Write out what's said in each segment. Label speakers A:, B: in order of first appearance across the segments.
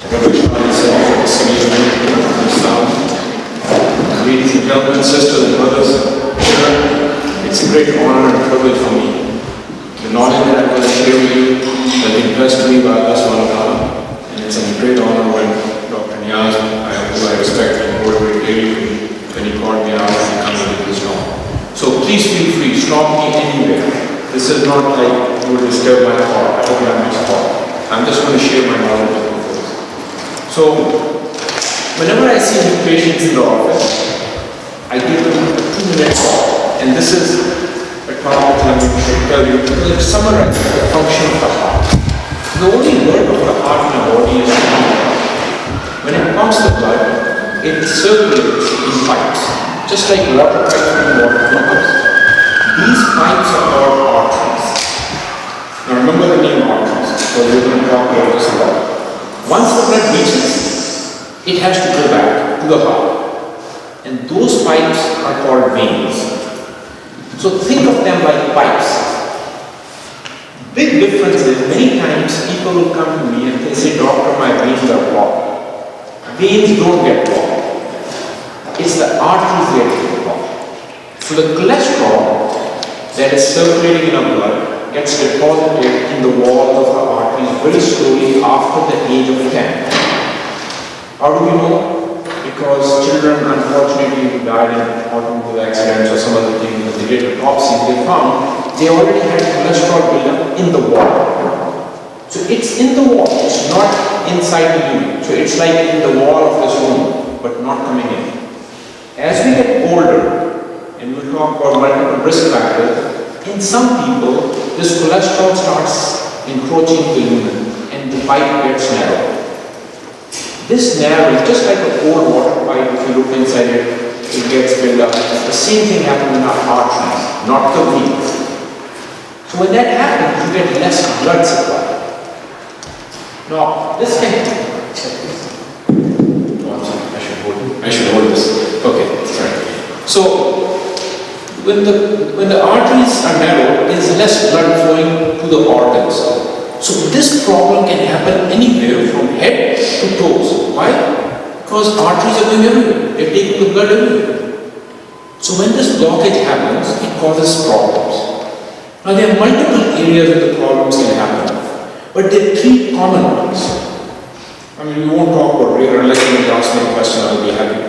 A: Ladies and gentlemen, sisters and brothers, it's a great honor and privilege for me. The knowledge that I'm going to share with you has been blessed to me by Allah subhanahu wa ta'ala, and it's a great honor when Dr. Niazi, who I respect and hold very dearly, when he called me out and comes into this talk. So please feel free, stop me anywhere. This is not like you will disturb my thought. I hope you have my thought. I'm just going to share my knowledge with you folks. So, whenever I see new patients in the office, I give them a 2-minute talk. And this is a talk that I'm going to tell you to summarize the function of the heart. The only work of the heart in our body is to pump. When it pumps the blood, it circulates in pipes, just like water pipes and water pumps. These pipes are called arteries. Now remember the name arteries, because we're going to talk about this a lot. Once the blood reaches, it has to go back to the heart. And those pipes are called veins. So think of them like pipes. Big difference is many times people will come to me and they say, "Doctor, my veins are blocked." Veins don't get blocked. It's the arteries that get blocked. So the cholesterol that is circulating in our blood gets deposited in the walls of the arteries very slowly after the age of 10. How do we know? Because children, unfortunately, who died in automobile accidents or some other thing, when they did autopsies, they found they already had cholesterol buildup in the wall. So it's in the wall, it's not inside the unit. So it's like in the wall of this room, but not coming in. As we get older, and we'll talk about multiple risk factors, in some people, this cholesterol starts encroaching the lumen and the pipe gets narrow. This narrows, just like a cold water pipe, if you look inside it, it gets filled up. The same thing happens in our arteries, not the veins. So when that happens, you get less blood supply. Now, this can... I should hold this. Okay, sorry. So, when the arteries are narrow, there is less blood flowing to the organs. So this problem can happen anywhere from head to toes. Why? Because arteries are going everywhere. They're taking the blood everywhere. So when this blockage happens, it causes problems. Now there are multiple areas where the problems can happen. But there are 3 common ones. I mean, we won't talk about rare unless you ask me a question, I'll be happy.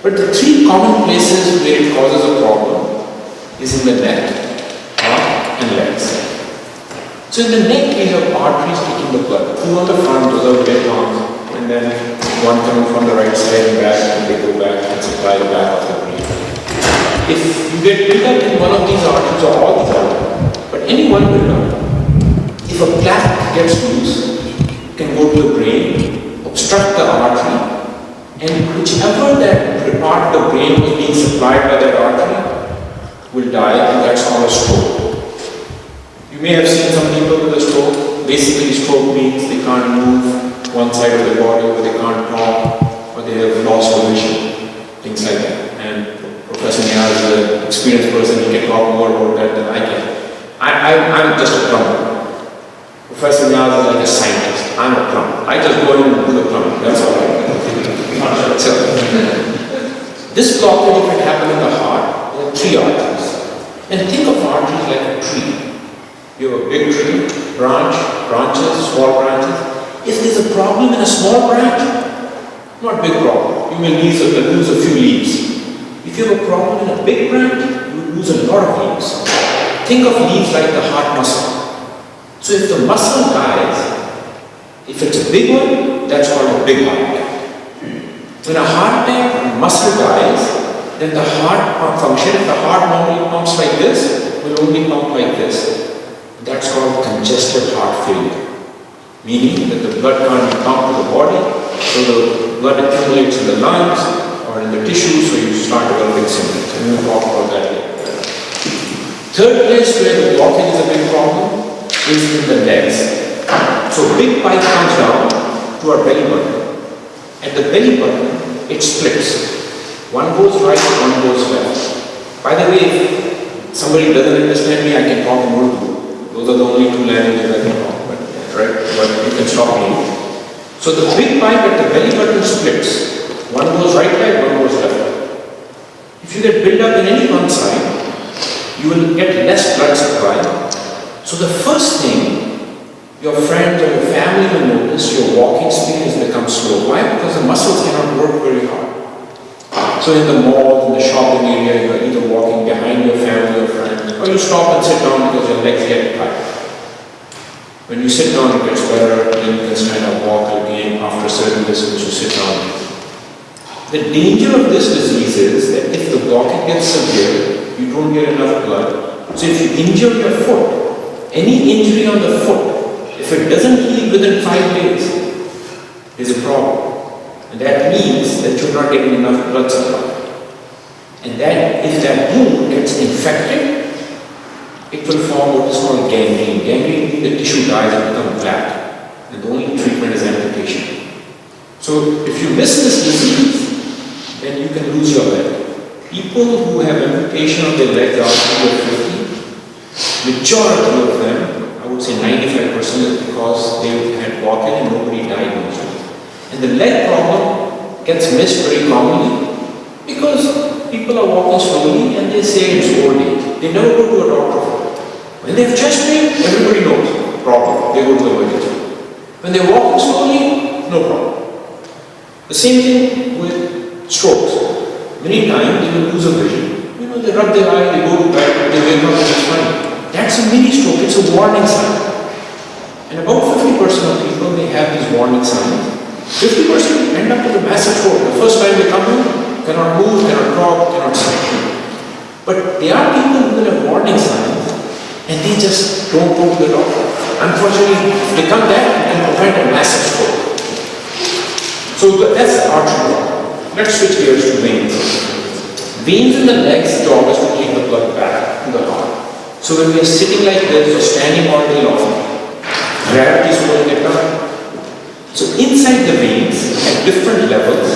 A: But the 3 common places where it causes a problem is in the neck, heart, and legs. So in the neck, we have arteries taking the blood. 2 on the front, those are very long, and then 1 coming from the right side and back, and they go back and supply the back of the brain. If you get built up in one of these arteries, or all these arteries, but any one build up, if a plaque gets loose, it can go to the brain, obstruct the artery, and whichever that part of the brain was being supplied by that artery will die, and that's called a stroke. You may have seen some people with a stroke. Basically, stroke means they can't move one side of their body, or they can't talk, or they have lost vision, things like that. And Professor Niazi is an experienced person, he can talk more about that than I can. I'm just a plumber. Professor Niazi is like a scientist. I'm a plumber. I just go in and do the plumbing. That's all I do. So, this blockage, if it happens in the heart, there are 3 arteries. And think of arteries like a tree. You have a big tree, branches, small branches. If there's a problem in a small branch, not a big problem. You may lose a few leaves. If you have a problem in a big branch, you will lose a lot of leaves. Think of leaves like the heart muscle. So if the muscle dies, if it's a big one, that's called a big heart attack. When a heart attack and muscle dies, then the heart pump function, if the heart normally pumps like this, will only pump like this. That's called congestive heart failure. Meaning that the blood can't be pumped to the body, so the blood accumulates in the lungs or in the tissues, so you start developing symptoms. And we'll talk about that later. Third place where the blockage is a big problem is in the legs. So big pipe comes down to our belly button. At the belly button, it splits. One goes right, one goes left. By the way, if somebody doesn't understand me, I can talk in Urdu. Those are the only 2 languages I can talk, right? But you can stop me. So the big pipe at the belly button splits. One goes right leg, one goes left leg. If you get built up in any one side, you will get less blood supply. So the first thing, your friends or your family will notice your walking speed has become slow. Why? Because the muscles cannot work very hard. So in the mall, in the shopping area, you are either walking behind your family or friends, or you stop and sit down because your legs get tired. When you sit down, it gets better, then you can kind of walk again after a certain distance, you sit down. The danger of this disease is that if the blockage gets severe, you don't get enough blood. So if you injure your foot, any injury on the foot, if it doesn't heal within 5 days, there's a problem. And that means that you're not getting enough blood supply. And that if that wound gets infected, it will form what is called gangrene. Gangrene means the tissue dies and becomes black. And the only treatment is amputation. So if you miss this disease, then you can lose your leg. People who have amputation of their legs after they're 50, majority of them, I would say 95%, is because they had blockage and nobody diagnosed it. And the leg problem gets missed very commonly because people are walking slowly and they say it's old age. They never go to a doctor. When they have chest pain, everybody knows problem. They go to the emergency. When they're walking slowly, no problem. The same thing with strokes. Many times they will lose a vision. You know, they rub their eye, they go to bed, they wake up and it's fine. That's a mini stroke, it's a warning sign. And about 50% of people, they have these warning signs. 50% end up with a massive stroke. The first time they come in, cannot move, cannot talk, cannot speak. But there are people who have warning signs and they just don't go to the doctor. Unfortunately, if they come back, it can prevent a massive stroke. So that's the artery. Let's switch gears to veins. Veins in the legs' job is to take the blood back to the heart. So when we are sitting like this or standing all day long, gravity is holding it down. So inside the veins, at different levels,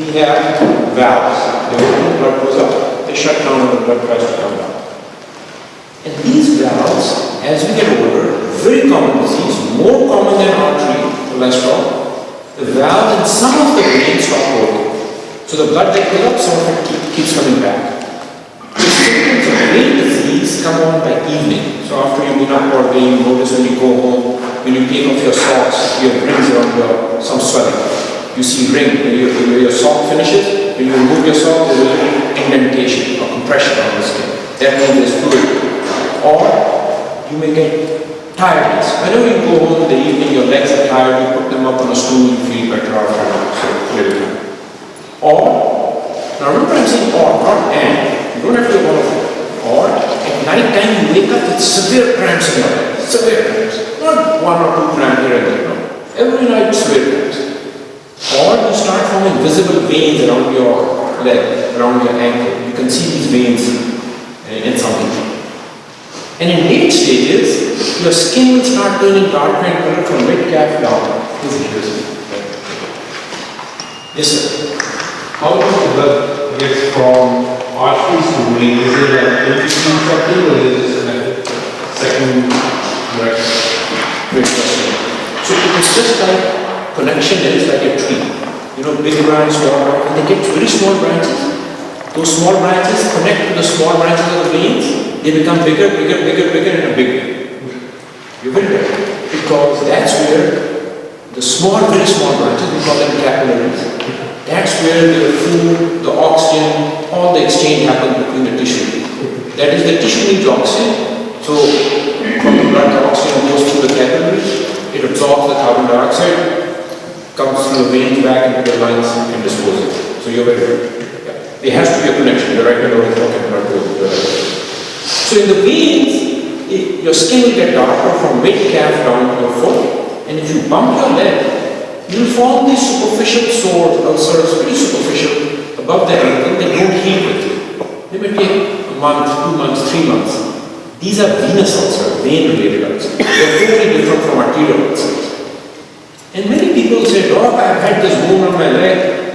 A: we have valves. They open, the blood goes up. They shut down and the blood tries to come down. And these valves, as we get older, very common disease, more common than artery cholesterol. The valves in some of the veins stop working. So the blood that goes up, some of it keeps coming back. The symptoms of vein disease come on by evening. So after you've been up all day, you notice when you go home, when you take off your socks, your rings around some swelling. You see ring, when your sock finishes, when you remove your sock, there's a little indentation or compression on the skin. That means there's fluid. Or you may get tiredness. Whenever you go home in the evening, your legs are tired, you put them up on a stool, you feel better after a while. Or, now remember I'm saying or, not and. You don't have to go one of them. Or, at night time you wake up with severe cramps in your leg. Severe cramps. Not 1 or 2 cramps here and there. No. Every night severe cramps. Or you start forming visible veins around your leg, around your ankle. You can see these veins in some people. And in late stages, your skin will start turning darker in color from mid-calf down. Yes, sir.
B: How does the blood get from arteries to veins? Is it an in-between something or is it like a second direction?
A: Great question. So it's just like connection is like a tree. You know, big branch, small branch, and they get very small branches. Those small branches connect to the small branches of the veins. They become bigger, bigger, bigger, bigger, and bigger. You will get it. Because that's where the small, very small branches, we call them capillaries. That's where the food, the oxygen, all the exchange happens between the tissue. That is, the tissue needs oxygen. So from the blood, the oxygen goes through the capillaries. It absorbs the carbon dioxide, comes through the veins back into the lungs, and disposes it. So you're very good. Yeah. There has to be a connection. The right hand or the left blood goes to the right. So in the veins, your skin will get darker from mid-calf down to your foot. And if you bump your leg, you will form these superficial sores, ulcers, very superficial, above the ankle. They don't heal quickly. They may take a month, 2 months, 3 months. These are venous ulcers, vein-related ulcers. They are totally different from arterial ulcers. And many people say, Doc, I've had this wound on my leg.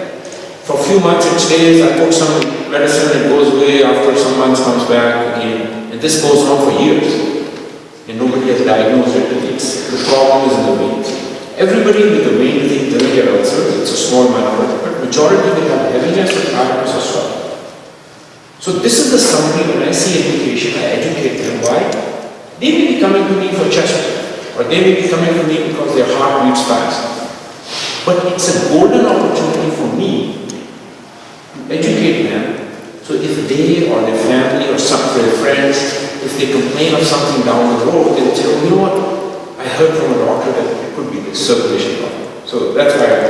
A: For a few months it stays, I put some medicine, it goes away, after some months comes back again. And this goes on for years. And nobody has diagnosed it. The problem is in the veins. Everybody with a vein disease doesn't get ulcers, it's a small minority, but majority will have heaviness and tiredness as well. So this is the summary. When I see education, I educate them. Why? They may be coming to me for chest pain, or they may be coming to me because their heart beats fast. But it's a golden opportunity for me to educate them. So if they or their family or some of their friends, if they complain of something down the road, they'll say, oh, you know what? I heard from a doctor that it could be this circulation problem. So that's why I do.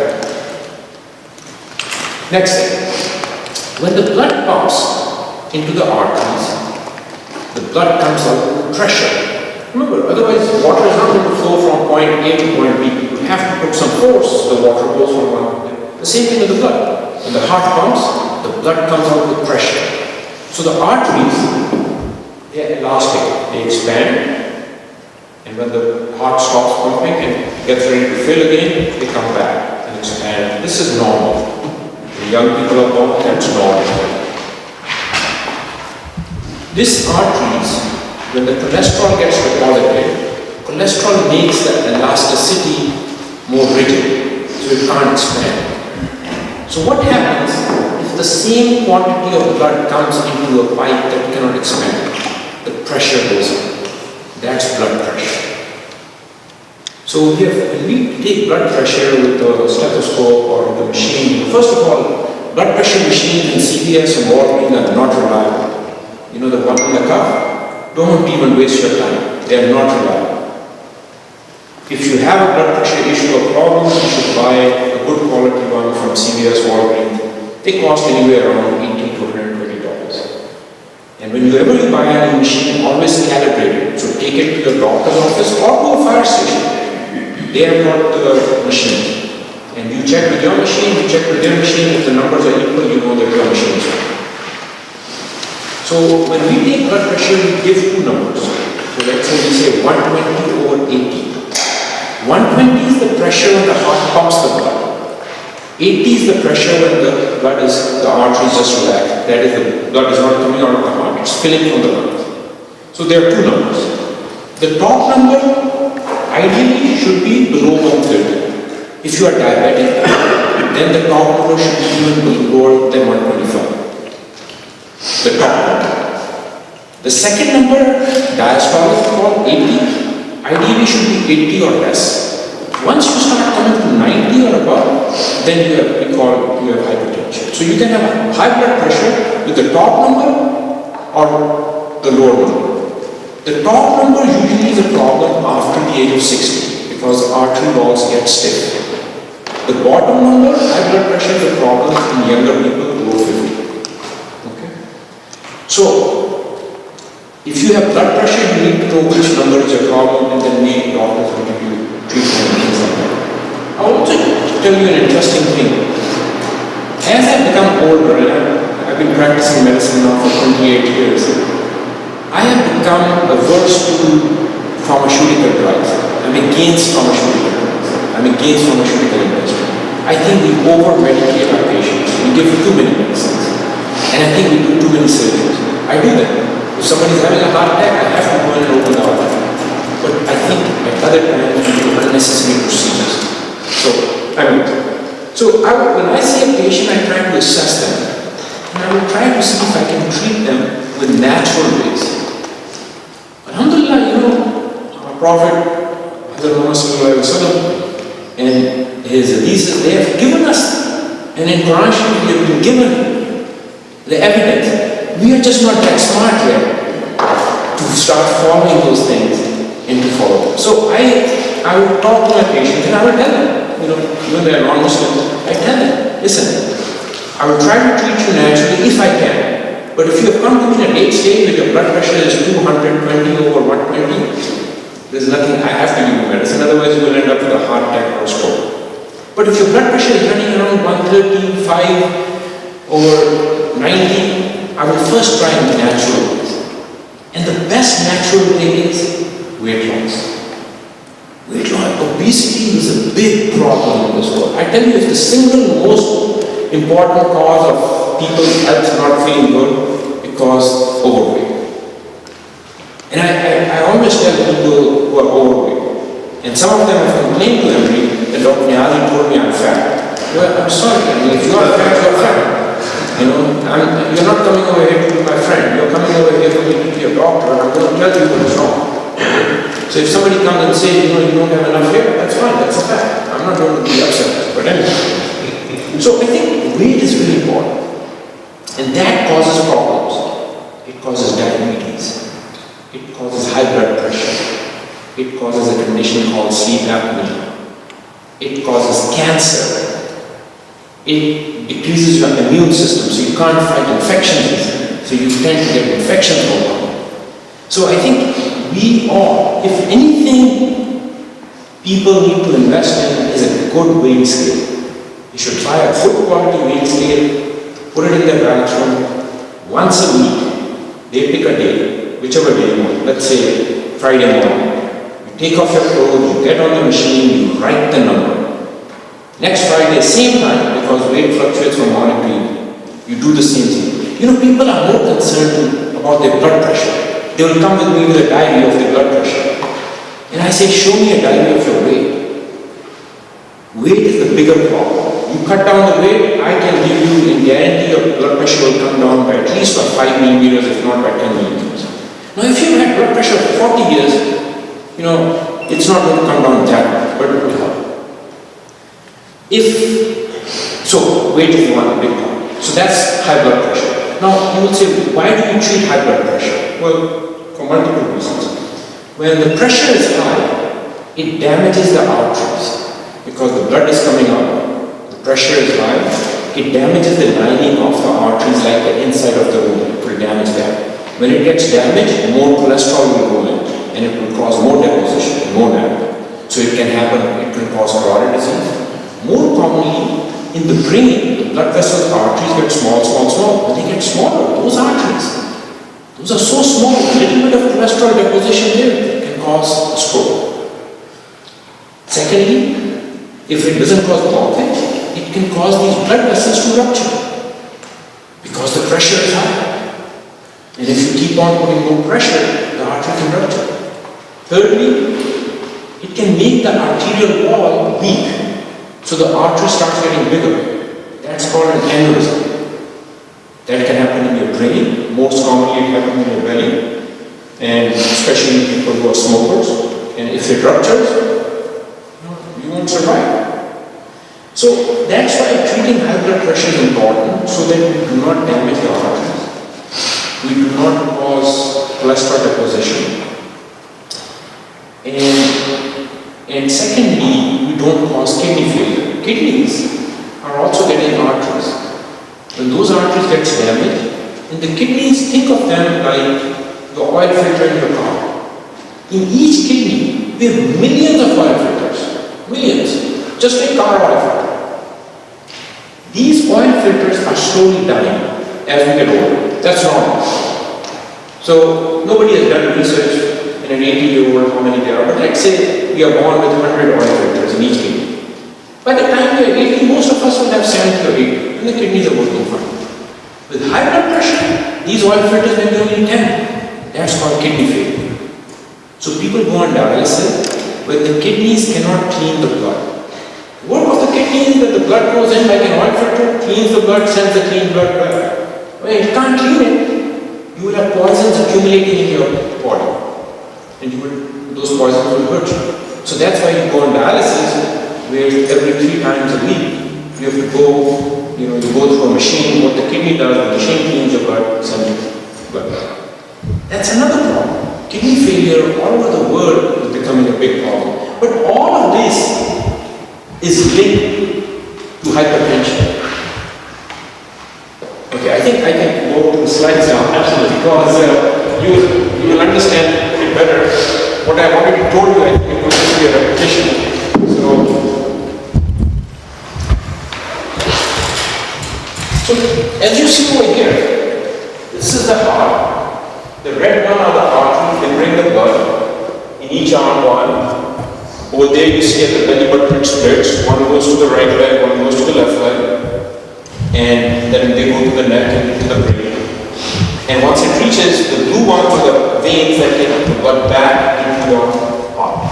A: Next thing. When the blood pumps into the arteries, the blood comes out with pressure. Remember, otherwise water is not going to flow from point A to point B. You have to put some force, the water goes from one to the other. The same thing with the blood. When the heart pumps, the blood comes out with pressure. So the arteries, they are elastic, they expand, and when the heart stops pumping and gets ready to fill again, they come back and expand. This is normal. The young people are born, that's normal. This arteries, when the cholesterol gets deposited, cholesterol makes the elasticity more rigid, so it can't expand. So what happens if the same quantity of blood comes into a pipe that cannot expand? The pressure goes up. That's blood pressure. So when we take blood pressure with the stethoscope or the machine, first of all, blood pressure machines in CVS and Walgreens are not reliable. You know the one in the cup? Don't even waste your time. They are not reliable. If you have a blood pressure issue or problem, you should buy a good quality one from CVS, Walgreens. They cost anywhere around $80 to $120. And whenever you buy a new machine, always calibrate it. So take it to your doctor's office or to a fire station. They have got the machine. And you check with your machine, you check with their machine. If the numbers are equal, you know that your machine is right. So when we take blood pressure, we give two numbers. So let's say we say 120 over 80. 120 is the pressure when the heart pumps the blood. 80 is the pressure when the arteries just relax. That is, the blood is not coming out of the heart, it's filling from the lungs. So there are two numbers. The top number ideally should be below 130. If you are diabetic, then the top number should be even lower than 125. The top number. The second number, diastolic called 80, ideally should be 80 or less. Once you start coming to 90 or above, then you have hypertension. So you can have high blood pressure with the top number or the lower number. The top number usually is a problem after the age of 60 because the artery walls get stiff. The bottom number, high blood pressure, is a problem in younger people below 50. Okay? So, if you have blood pressure, you need to know which number is your problem, and then we doctors will give you treatment and things like that. I will also tell you an interesting thing. As I've become older, and I've been practicing medicine now for 28 years, I have become averse to pharmaceutical drugs. I'm against pharmaceutical drugs. I'm against pharmaceutical industry. I think we over-medicate our patients. We give too many medicines. And I think we do too many surgeries. I do that. If somebody is having a heart attack, I have to go in and open the heart. But I think at other times we do unnecessary procedures. When I see a patient, I try to assess them. And I will try to see if I can treat them with natural ways. Alhamdulillah, our Prophet, and his hadiths, they have given us, and in Quran we have been given the evidence. We are just not that smart yet to start following those things and to follow them. So I would talk to my patients and I would tell them, when they are non-Muslims, I tell them, listen, I will try to treat you naturally if I can. But if you have come to me in a late stage where your blood pressure is 220 over 120, there's nothing, I have to give you medicine, otherwise you will end up with a heart attack or a stroke. But if your blood pressure is running around 135 over 90, I will first try natural ways. And the best natural way is weight loss. Weight loss, obesity is a big problem in this world. I tell you, it's the single most important cause of people's health not feeling good because overweight. And I always tell people who are overweight, and some of them have complained to me, that Dr. Niazi told me I'm fat. Well, I'm sorry, I mean, if you are fat, you're fat. You know, you're not coming over here to be my friend. You're coming over here for me to be a doctor, and I'm going to tell you what is wrong. So if somebody comes and says, you know, you don't have enough hair, that's fine, that's a fact. I'm not going to be upset. But anyway. So I think weight is really important. And that causes problems. It causes diabetes. It causes high blood pressure. It causes a condition called sleep apnea. It causes cancer. It decreases your immune system, so you can't fight infections, so you tend to get infections over. So I think we all, if anything, people need to invest in is a good weighing scale. You should buy a good quality weighing scale, put it in their bathroom once a week. They pick a day, whichever day you want. Let's say Friday morning. You take off your clothes, you get on the machine, you write the number. Next Friday, same time, because weight fluctuates from morning to evening. You do the same thing. You know, people are more concerned about their blood pressure. They will come with me with a diary of their blood pressure. And I say, show me a diary of your weight. Weight is the bigger problem. You cut down the weight, I can give you a guarantee your blood pressure will come down by at least 5 millimeters, if not by 10 millimeters. Now, if you've had blood pressure for 40 years, you know, it's not going to come down that much, but it will help. So weight is one big one. So that's high blood pressure. Now you will say, why do you treat high blood pressure? Well, for multiple reasons. When the pressure is high, it damages the arteries because the blood is coming up, the pressure is high, it damages the lining of the arteries like the inside of the room. It will damage that. When it gets damaged, more cholesterol will go in and it will cause more deposition, more damage. So it can happen, it can cause carotid disease. More commonly, in the brain, the blood vessels, arteries get small. When they get smaller, those arteries, those are so small, a little bit of cholesterol deposition there can cause a stroke. Secondly, if it doesn't cause blockage, it can cause these blood vessels to rupture because the pressure is high. And if you keep on putting more pressure, the artery can rupture. Thirdly, it can make the arterial wall weak. So the artery starts getting bigger. That's called an aneurysm. That can happen in your brain. Most commonly it happens in your belly. And especially people who are smokers. And if it ruptures, you won't survive. So that's why treating high blood pressure is important, so that we do not damage the arteries. We do not cause cholesterol deposition. And secondly, we don't cause kidney failure. Kidneys are also getting arteries. When those arteries get damaged, and the kidneys, think of them like the oil filter in your car. In each kidney, we have millions of oil filters. Millions. Just like car oil filter. These oil filters are slowly dying as we get older. That's wrong. So nobody has done research in an 80-year-old how many there are, but let's say we are born with 100 oil filters in each kidney. By the time we are 80, most of us will have 70 or 80, and the kidneys are working fine. With high blood pressure, these oil filters may be only 10. That's called kidney failure. So people go on dialysis when the kidneys cannot clean the blood. The work of the kidney is that the blood goes in like an oil filter, cleans the blood, sends the clean blood back. When it can't clean it, you will have poisons accumulating in your body. And those poisons will hurt you. So that's why you go on dialysis, where every 3 times a week, you have to go, you go through a machine. What the kidney does, the machine cleans your blood, sends you blood. That's another problem. Kidney failure all over the world is becoming a big problem. But all of this is linked to hypertension. Okay, I think I can go to the slides now, absolutely, because you will understand it better. What I already told you, I think it will just be a repetition. So, as you see over here, this is the heart. The red one are the arteries, they bring the blood in each arm one. Over there you see at the belly button it splits. One goes to the right leg, one goes to the left leg. And then they go to the neck and to the brain. And once it reaches, the blue ones are the veins that take the blood back into your heart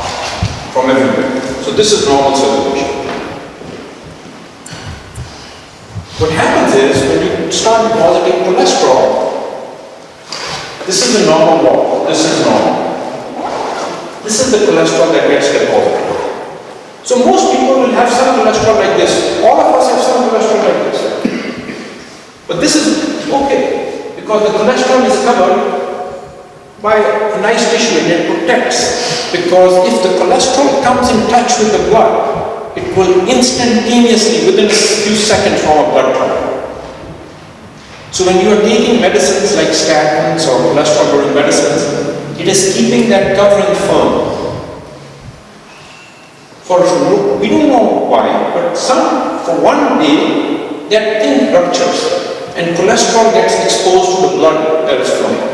A: from everywhere. So this is normal circulation. depositing cholesterol. This is the normal wall. This is normal. This is the cholesterol that gets deposited. So most people will have some cholesterol like this. All of us have some cholesterol like this. But this is okay because the cholesterol is covered by a nice tissue and it protects. Because if the cholesterol comes in touch with the blood, it will instantaneously, within a few seconds, form a blood clot. So when you are taking medicines like statins or cholesterol-lowering medicines, it is keeping that covering firm. We don't know why, but for one day, that thing ruptures and cholesterol gets exposed to the blood that is flowing.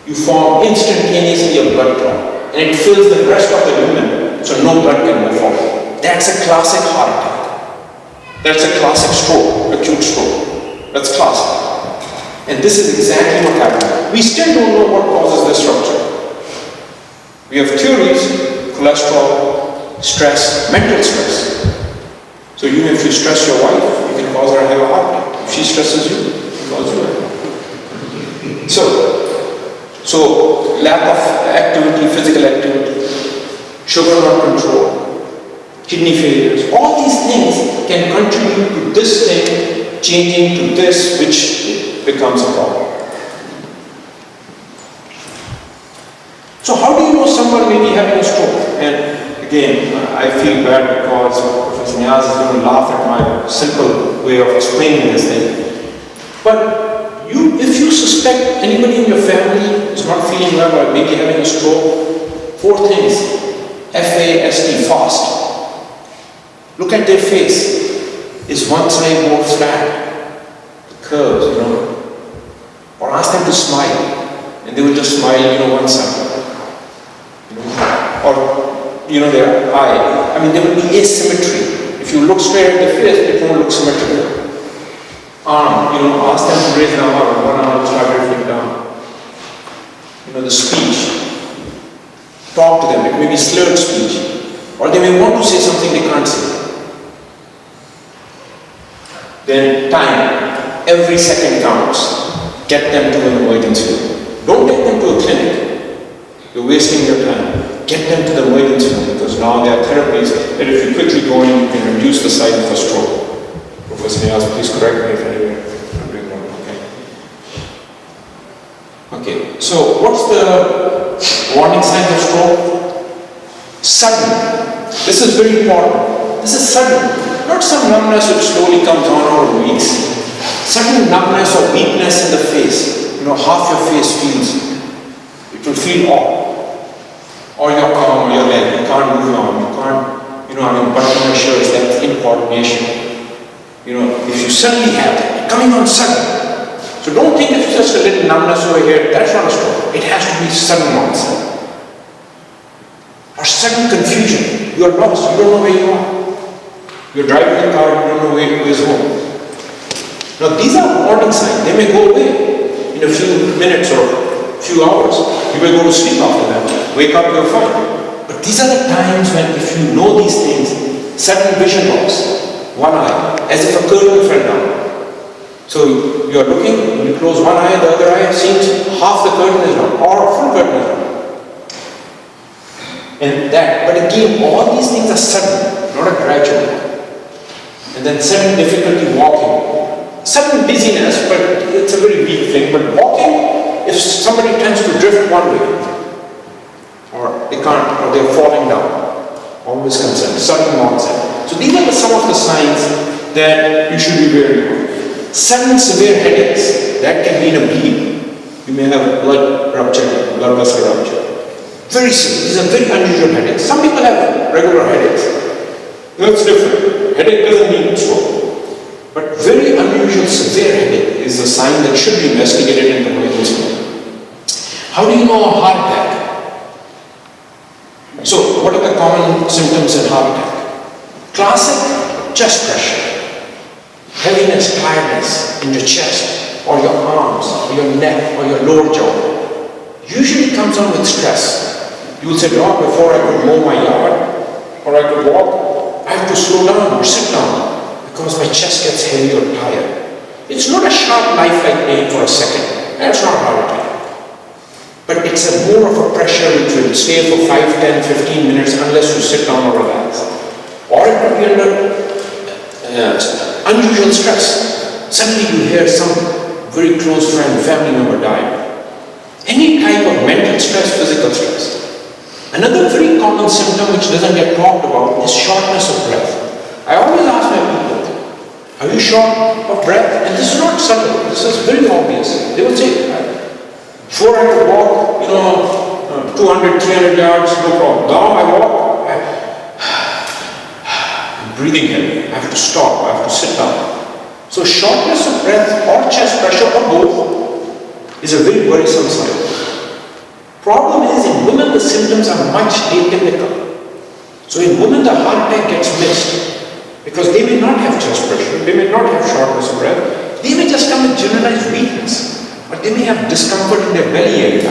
A: You form instantaneously a blood clot and it fills the rest of the lumen, so no blood can move forward. That's a classic heart attack. That's a classic stroke, acute stroke. That's classic. And this is exactly what happened. We still don't know what causes this rupture. We have theories: cholesterol, stress, mental stress. So even if you stress your wife, you can cause her to have a heart attack. If she stresses you, you can cause you a heart attack. So lack of activity, physical activity, sugar not control, kidney failures, all these things can contribute to this thing changing to this, which becomes a problem. So how do you know someone may be having a stroke? And again, I feel bad because Professor Niazi is going to laugh at my simple way of explaining this thing. But if you suspect anybody in your family is not feeling well or maybe having a stroke, 4 things. FAST, fast. Look at their face. Is one side more flat? The curves, Or ask them to smile. And they will just smile, one side. Or, their eye. There will be asymmetry. If you look straight at the face, it won't look symmetrical. Arm, ask them to raise the arm, one arm will start drifting down. The speech. Talk to them, it may be slurred speech. Or they may want to say something they can't say. Then time. Every second counts. Get them to an emergency room. Don't take them to a clinic. You're wasting your time. Get them to the emergency room because now there are therapies that if you quickly go in, you can reduce the size of a stroke. Professor Niazi, please correct me if I'm doing wrong. Okay, so what's the warning signs of stroke? Sudden. This is very important. This is sudden. Not some numbness which slowly comes on over weeks. Sudden numbness or weakness in the face. Half your face feels, it will feel off. Or your arm or your leg, you can't move your arm, you can't, button your shirt, that's incoordination. If you suddenly have that, coming on sudden. So don't think it's just a little numbness over here, that's not a stroke. It has to be sudden onset. Or sudden confusion. You are lost, you don't know where you are. You're driving the car, you don't know where's home. Now these are warning signs, they may go away in a few minutes or a few hours. You may go to sleep after that, wake up, you're fine. But these are the times when if you know these things, sudden vision loss. One eye, as if a curtain fell down. So you are looking, when you close one eye, the other eye seems half the curtain is down, or full curtain is down. But again, all these things are sudden, not a gradual. And then sudden difficulty walking. Sudden dizziness, but it's a very weak thing. But walking, if somebody tends to drift one way, or they can't, or they're falling down, always concerned, sudden onset. So these are some of the signs that you should be wary of. Sudden severe headaches, that can mean a bleed. You may have blood vessel rupture. Very severe, these are very unusual headaches. Some people have regular headaches. That's different. Headache doesn't mean stroke. But very unusual severe headache is a sign that should be investigated in the emergency room. How do you know a heart attack? So what are the common symptoms in heart attack? Classic chest pressure, heaviness, tiredness in your chest, or your arms, or your neck, or your lower jaw. Usually comes on with stress. You will say, Doc, before I could mow my yard, or I could walk, I have to slow down or sit down, because my chest gets heavy or tired. It's not a sharp knife-like pain for a second. That's not heart attack. But it's more of a pressure which will stay for 5, 10, 15 minutes unless you sit down or relax. Or it could be under unusual stress. Suddenly you hear some very close friend, family member die. Any type of mental stress, physical stress. Another very common symptom which doesn't get talked about is shortness of breath. I always ask my people, are you short of breath? And this is not subtle, this is very obvious. They will say, before I could walk, 200, 300 yards, no problem. Now I walk, I'm breathing heavy, I have to stop, I have to sit down. So shortness of breath or chest pressure or both is a very worrisome sign. Problem is, in women the symptoms are much atypical. So in women the heart attack gets missed because they may not have chest pressure, they may not have shortness of breath, they may just come with generalized weakness, but they may have discomfort in their belly area.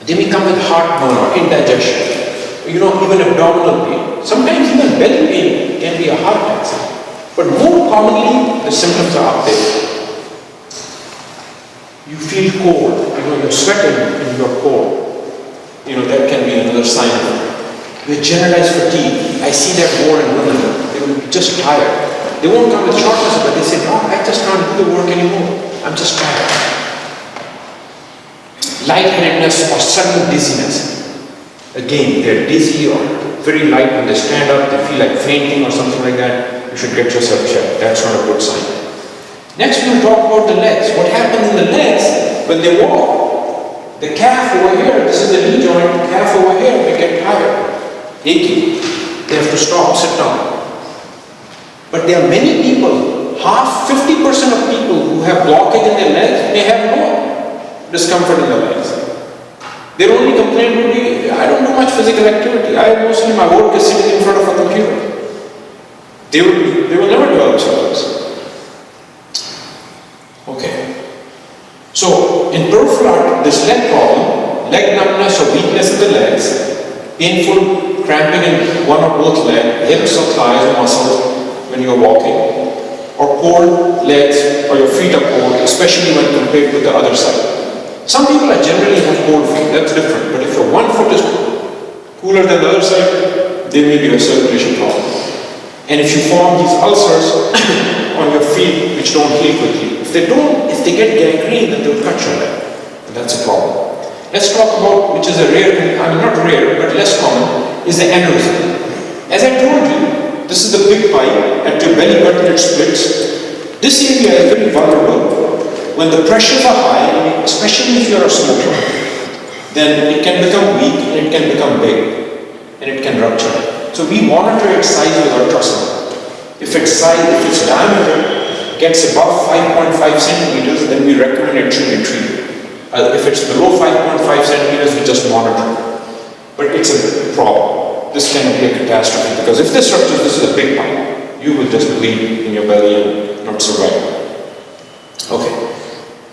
A: They may come with heartburn or indigestion, even abdominal pain. Sometimes even belly pain can be a heart attack sign. But more commonly the symptoms are up there. You feel cold, you're sweating and you're cold. That can be another sign of it. With generalized fatigue, I see that more in women. They will be just tired. They won't come with shortness, but they say, no, I just can't do the work anymore. I'm just tired. Lightheadedness or sudden dizziness. Again, they're dizzy or very light when they stand up, they feel like fainting or something like that. You should get yourself checked. That's not a good sign. Next we'll talk about the legs. What happens in the legs when they walk? The calf over here, this is the knee joint, the calf over here, they get tired, achy. They have to stop, sit down. But there are many people, 50% of people who have blockage in their legs may have no discomfort in their legs. Their only complaint would be, I don't do much physical activity. Mostly my work is sitting in front of a computer. They will never develop symptoms. Okay. So, in peripheral, this leg problem, leg numbness or weakness in the legs, painful cramping in one or both legs, hips or thighs or muscles when you are walking, or cold legs or your feet are cold, especially when compared with the other side. Some people generally have cold feet, that's different, but if your one foot is cooler than the other side, there may be a circulation problem. And if you form these ulcers on your feet which don't heal quickly, if they get gangrene, then they'll cut your leg. And that's a problem. Let's talk about, which is a rare, not rare, but less common, is the aneurysm. As I told you, this is the big pipe, at your belly button it splits. This area is very vulnerable. When the pressures are high, especially if you're a smoker, then it can become weak and it can become big and it can rupture. So we monitor its size with ultrasound. If its diameter gets above 5.5 centimeters, then we recommend it should be treated. If it's below 5.5 centimeters, we just monitor. But it's a problem. This can be a catastrophe because if this ruptures, this is a big pipe. You will just bleed in your belly and not survive. Okay.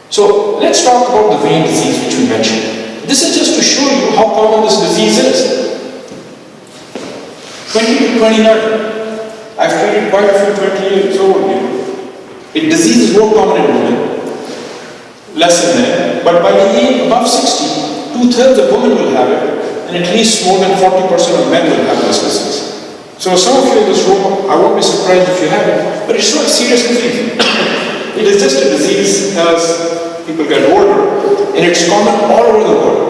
A: So let's talk about the vein disease which we mentioned. This is just to show you how common this disease is. 20 to 29. I've treated quite a few 20 years old. Disease is more common in women, less in men, but by the age above 60, 2/3 of women will have it, and at least more than 40% of men will have this disease. So some of you in this room, I won't be surprised if you have it, but it's not a serious disease. It is just a disease as people get older, and it's common all over the world.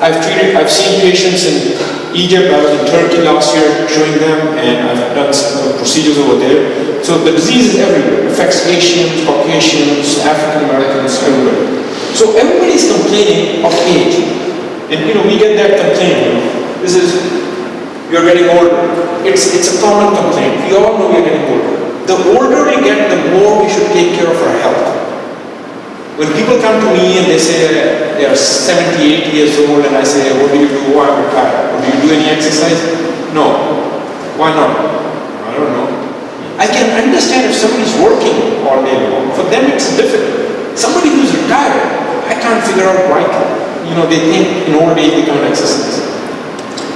A: I've seen patients in Egypt, I was in Turkey last year showing them, and I've done some procedures over there. So the disease is everywhere. It affects Asians, Caucasians, African Americans, everywhere. So everybody is complaining of age. And we get that complaint. This is, you're getting older. It's a common complaint. We all know we're getting older. The older we get, the more we should take care of our health. When people come to me and they say they are 70, 80 years old, and I say, what do you do? I'm retired. Or do you do any exercise? No. Why not? I don't know. I can understand if somebody's working all day long. For them it's difficult. Somebody who's retired, I can't figure out why. They think in old age they can't exercise.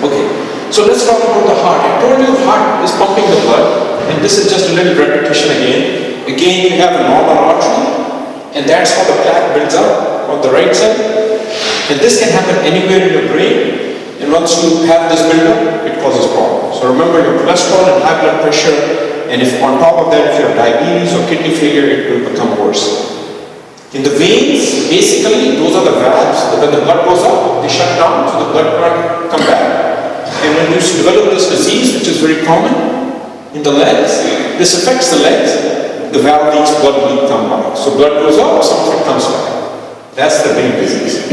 A: Okay. So let's talk about the heart. I told you the heart is pumping the blood, and this is just a little repetition again. Again, you have a normal artery, and that's how the plaque builds up on the right side. And this can happen anywhere in your brain, and once you have this buildup, it causes problems. So remember your cholesterol and high blood pressure, and if on top of that, if you have diabetes or kidney failure, it will become worse. In the veins, basically, those are the valves. When the blood goes up, they shut down, so the blood can't come back. And when you develop this disease, which is very common in the legs, this affects the legs, the valve leaks, blood will come back. So blood goes up, some of it comes back. That's the vein disease.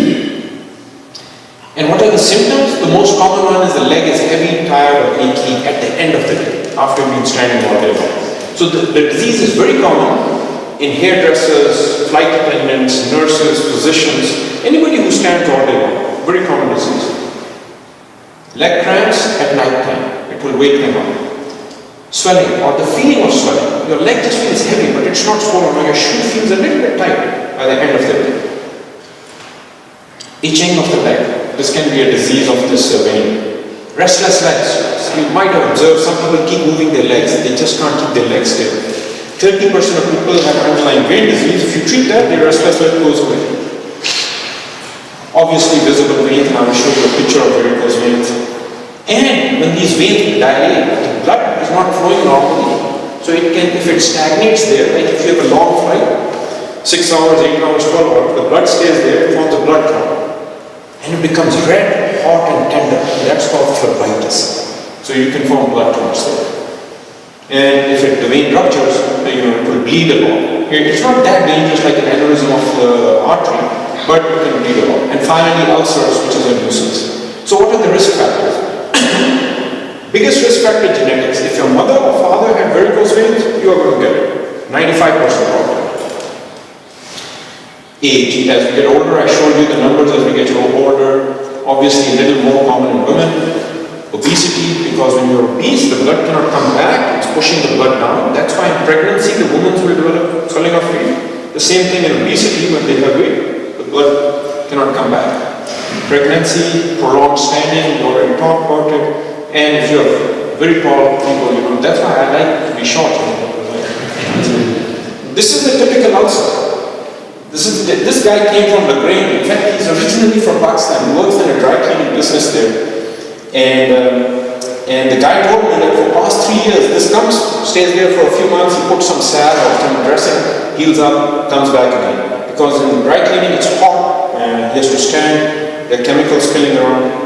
A: And what are the symptoms? The most common one is the leg is heavy, tired, or achy at the end of the day, after you've been standing all day long. So the disease is very common in hairdressers, flight attendants, nurses, physicians, anybody who stands all day long. Very common disease. Leg cramps at night time, it will wake them up. Swelling or the feeling of swelling. Your leg just feels heavy, but it's not swollen, or your shoe feels a little bit tight by the end of the day. Itching of the leg. This can be a disease of this vein. Restless legs. You might have observed some people keep moving their legs. They just can't keep their legs still. 30% of people have underlying vein disease. If you treat that, their restless leg goes away. Obviously visible veins, and I will show you a picture of varicose veins. And when these veins dilate, the blood is not flowing normally. So it can, if it stagnates there, like if you have a long flight, 6 hours, 8 hours, 12 hours, the blood stays there, it forms a blood clot. And it becomes red, hot, and tender. And that's called phlebitis. So you can form blood clots there. And if the vein ruptures, it will bleed a lot. It's not that dangerous like an aneurysm of the artery, but it can bleed a lot. And finally, ulcers, which is a nuisance. So what are the risk factors? Biggest risk factor, genetics. If your mother or father had varicose veins, you are going to get it. 95% probability. Age. As we get older, I showed you the numbers as we get older. Obviously, a little more common in women. Obesity, because when you're obese, the blood cannot come back. It's pushing the blood down. That's why in pregnancy, the women will develop swelling of feet. The same thing in obesity, when they have weight, the blood cannot come back. Pregnancy, prolonged standing, we already talked about it. And if you're very tall people, that's why I like to be short. This is the typical ulcer. This guy came from Bahrain. In fact, he's originally from Pakistan. He works in a dry cleaning business there. And the guy told me that for the past 3 years, this comes, stays there for a few months, he puts some salve or some dressing, heals up, comes back again. Because in dry cleaning, it's hot, and he has to stand, there are chemicals spilling around.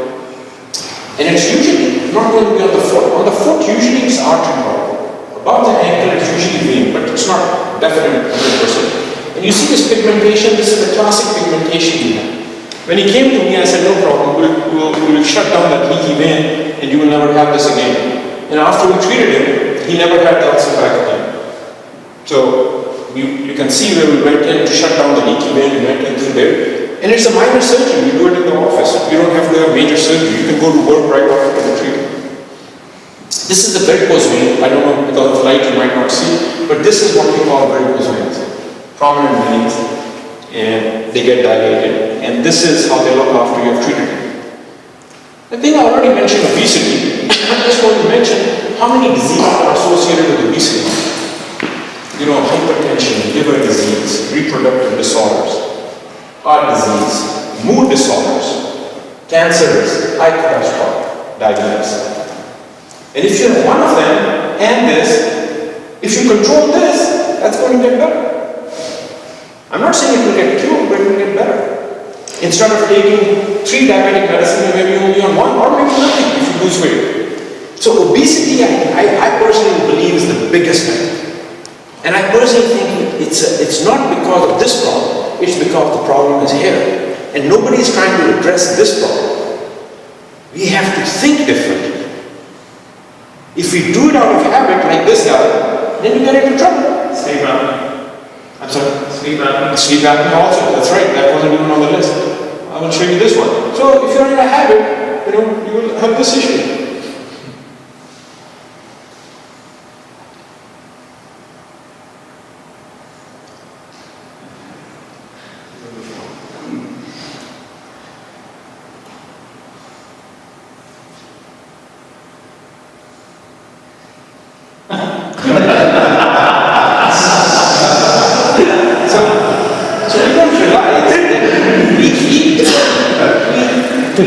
A: And it's usually not going to be on the foot. On the foot, usually it's artery problem. Above the ankle, it's usually vein, but it's not definite 100%. And you see this pigmentation, this is the classic pigmentation we have. When he came to me, I said, no problem, we'll shut down that leaky vein and you will never have this again. And after we treated him, he never had the ulcer back again. So you can see where we went in to shut down the leaky vein, we went in through there. And it's a minor surgery, you do it in the office. You don't have to have major surgery, you can go to work right after the treatment. This is the varicose vein. I don't know, because of light you might not see, but this is what we call varicose veins. Prominent veins, and they get dilated, and this is how they look after you have treated them. I think I already mentioned obesity. I just want to mention how many diseases are associated with obesity. Hypertension, liver disease, reproductive disorders, heart disease, mood disorders, cancers, high cholesterol, diabetes. And if you have one of them and this, if you control this, that's going to get better. I'm not saying it will get cured, but it will get better. Instead of taking 3 diabetic medicines, you may be only on 1 or maybe nothing if you lose weight. So obesity, I personally believe is the biggest thing. And I personally think it's not because of this problem, it's because the problem is here. And nobody is trying to address this problem. We have to think differently. If we do it out of habit, like this guy, then you get into trouble.
B: Sleep apnea.
A: I'm sorry?
B: Sleep apnea.
A: Sleep apnea also, that's right, that wasn't even on the list. I will show you this one. So if you're in a habit, you will have this issue.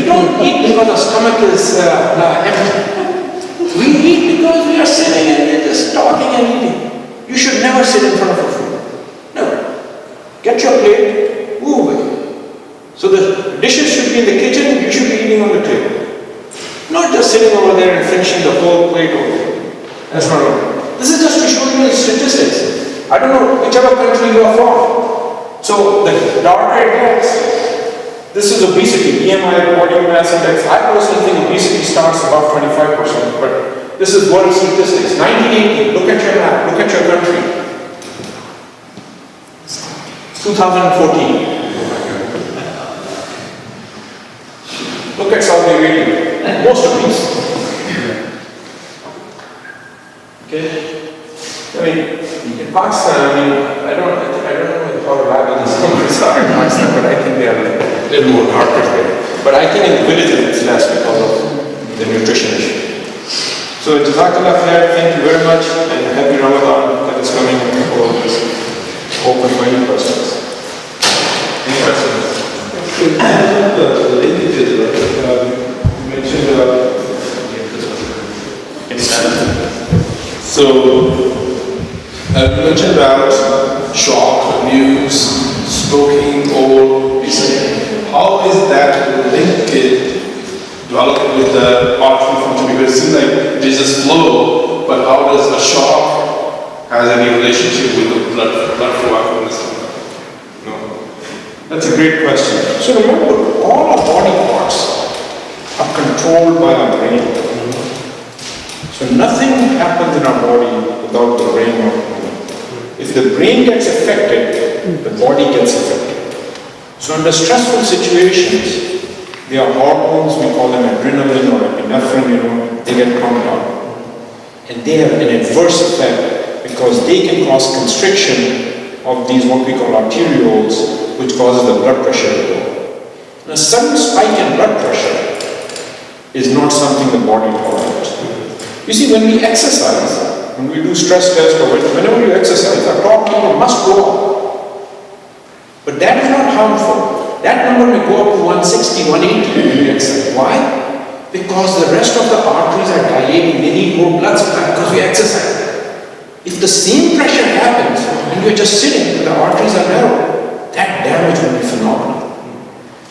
A: We don't eat because our stomach is empty. We eat because we are sitting and we're just talking and eating. You should never sit in front of a food. Never. Get your plate, move away. So the dishes should be in the kitchen, you should be eating on the table. Not just sitting over there and finishing the whole plate over there. That's not right. This is just to show you the statistics. I don't know whichever country you are from. So the darker it gets, this is obesity, BMI, body mass index. I personally think obesity starts above 25%, but this is world statistics. 1980, look at your map, look at your country. 2014. Look at Saudi Arabia, most obese. Okay? I mean, in Pakistan, I don't know how reliable these numbers are in Pakistan, but I think they are a little more darker there. But I think in the villages it's less because of the nutrition issue. So, Jazakallah khair, thank you very much, and happy Ramadan that is coming for this. Open for any questions. Any questions?
B: The linkages, right? You mentioned
C: So, you mentioned about shock, abuse, smoking, or obesity. How is that linked developed with the artery function? Because it seems like there's this flow, but how does a shock has any relationship with the blood flow after this? No.
A: That's a great question. So remember, all our body parts are controlled by our brain. So nothing happens in our body without the brain not moving. If the brain gets affected, the body gets affected. So under stressful situations, there are hormones, we call them adrenaline or epinephrine, they get pumped out. And they have an adverse effect because they can cause constriction of these what we call arterioles, which causes the blood pressure to go. And a sudden spike in blood pressure is not something the body tolerates. You see, when we exercise, when we do stress test or whenever you exercise, our top number must go up. But that is not harmful. That number may go up to 160, 180 when you exercise. Why? Because the rest of the arteries are dilating, they need more blood supply because we exercise. If the same pressure happens when you're just sitting and the arteries are narrow, that damage will be phenomenal.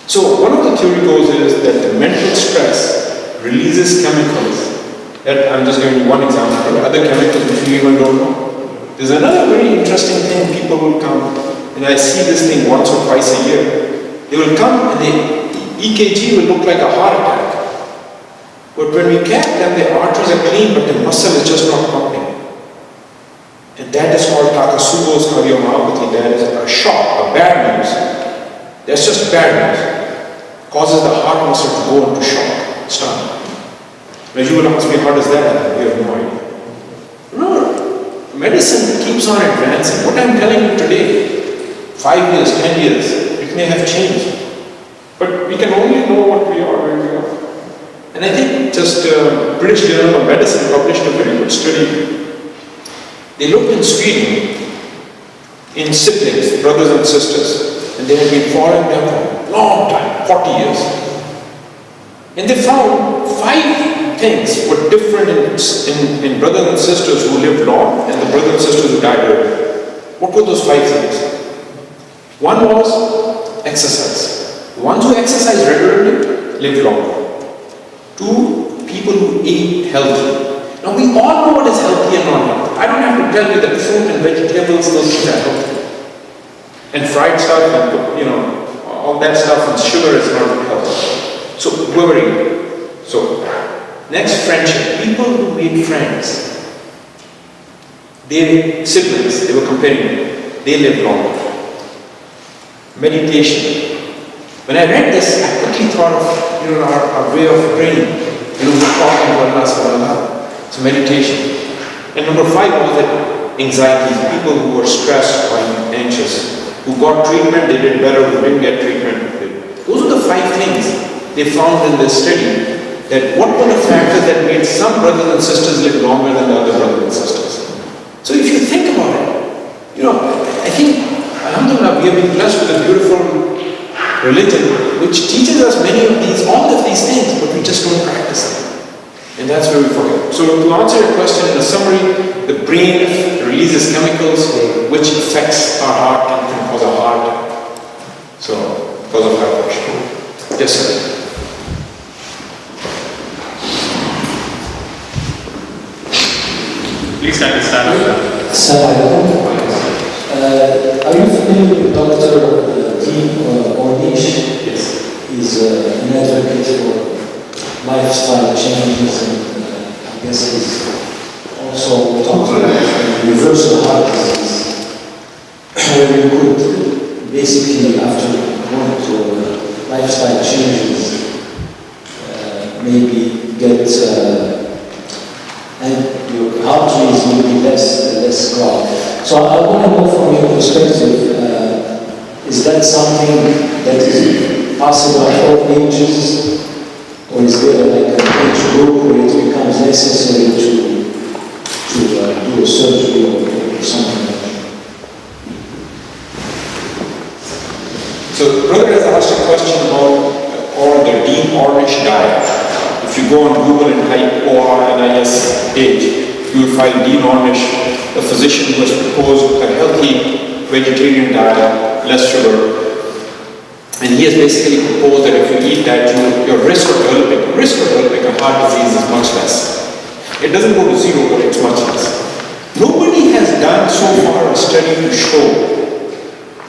A: So one of the theory goes is that the mental stress releases chemicals. That I'm just giving you one example. There are other chemicals which we even don't know. There's another very interesting thing. People will come, and I see this thing once or twice a year. They will come and the EKG will look like a heart attack. But when we cap them, the arteries are clean, but the muscle is just not pumping. And that is called Takotsubo's cardiomyopathy. That is a shock, a bad news. That's just bad news. Causes the heart muscle to go into shock. Stop. Now you will ask me, how does that happen? You have no idea. No, medicine keeps on advancing. What I'm telling you today, 5 years, 10 years, it may have changed. But we can only know what we are where we are. And I think just British Journal of Medicine published a very good study. They looked in Sweden, in siblings, brothers and sisters, and they had been following them for a long time, 40 years. And they found 5 things were different in brothers and sisters who lived long and the brothers and sisters who died early. What were those 5 things? One was exercise. The ones who exercise regularly live longer. 2, people who eat healthy. Now we all know what is healthy and not healthy. I don't have to tell you that fruit and vegetables, those things are healthy. And fried stuff and all that stuff and sugar is not healthy. So whoever you. So next, friendship. People who made friends. They siblings, they were comparing. They lived longer. Meditation. When I read this, I quickly thought of our way of praying. We're talking to Allah subhanahu wa ta'ala. So meditation. And number 5 was that anxiety. People who were stressed or anxious, who got treatment, they did better. Who didn't get treatment, those are the 5 things they found in this study. That what were the factors that made some brothers and sisters live longer than the other brothers and sisters. So if you think about it, I think, alhamdulillah, we have been blessed with a beautiful religion, which teaches us all of these things, but we just don't practice them. And that's where we forget. So to answer your question in a summary, the brain releases chemicals which affects our heart and can cause a heart. So, cause of heart pressure. Yes, sir.
B: Please can you stand up?
D: Are you familiar with Dr. Dean Ornish?
B: Yes.
D: He's an advocate for lifestyle changes, and I guess he's also talked about reversal heart disease, where you could basically, after going through lifestyle changes, maybe get and your heart rates will be less clogged. So I want to know from your perspective, is that something that is possible at all ages, or is there like an age group where it becomes necessary to do a surgery or something like that?
A: So the brother has asked a question about the Dean Ornish diet. If you go on Google and type ORNISH, you will find Dean Ornish, a physician who has proposed a healthy vegetarian diet, less sugar. And he has basically proposed that if you eat that, your risk of developing a heart disease is much less. It doesn't go to zero, but it's much less. Nobody has done so far a study to show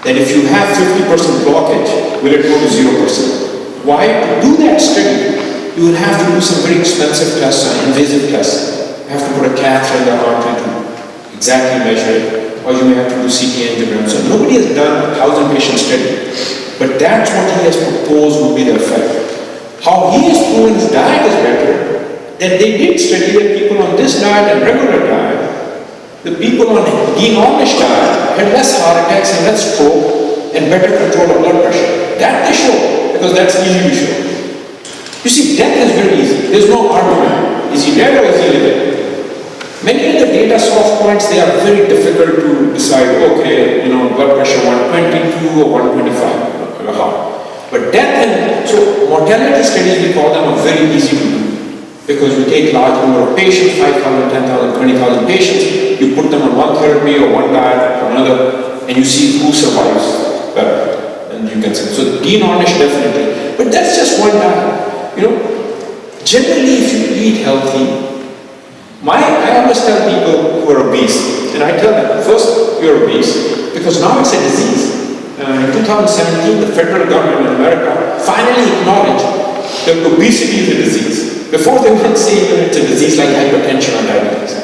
A: that if you have 50% blockage, will it go to 0%? Why? To do that study, you will have to do some very expensive tests, invasive tests. You have to put a catheter in the artery to exactly measure it, or you may have to do CT angiogram. So nobody has done a 1,000 patient study, but that's what he has proposed would be the effect. How he has proven his diet is better, that they did study that people on this diet and regular diet, the people on Dean Ornish diet had less heart attacks and less stroke and better control of blood pressure. That they show, because that's easy to show. You see, death is very easy. There's no argument. Is he dead or is he living? Many of the data soft points, they are very difficult to decide, okay, blood pressure 122 or 125 of a heart. But death and, so mortality studies, we call them, are very easy to do. Because you take large number of patients, 5,000, 10,000, 20,000 patients, you put them on one therapy or one diet or another, and you see who survives better. And you can say, so Dean Ornish definitely. But that's just one diet. Generally, if you eat healthy, I always tell people who are obese, and I tell them, first, you're obese, because now it's a disease. In 2017, the federal government in America finally acknowledged that obesity is a disease. Before they would say that it's a disease like hypertension or diabetes.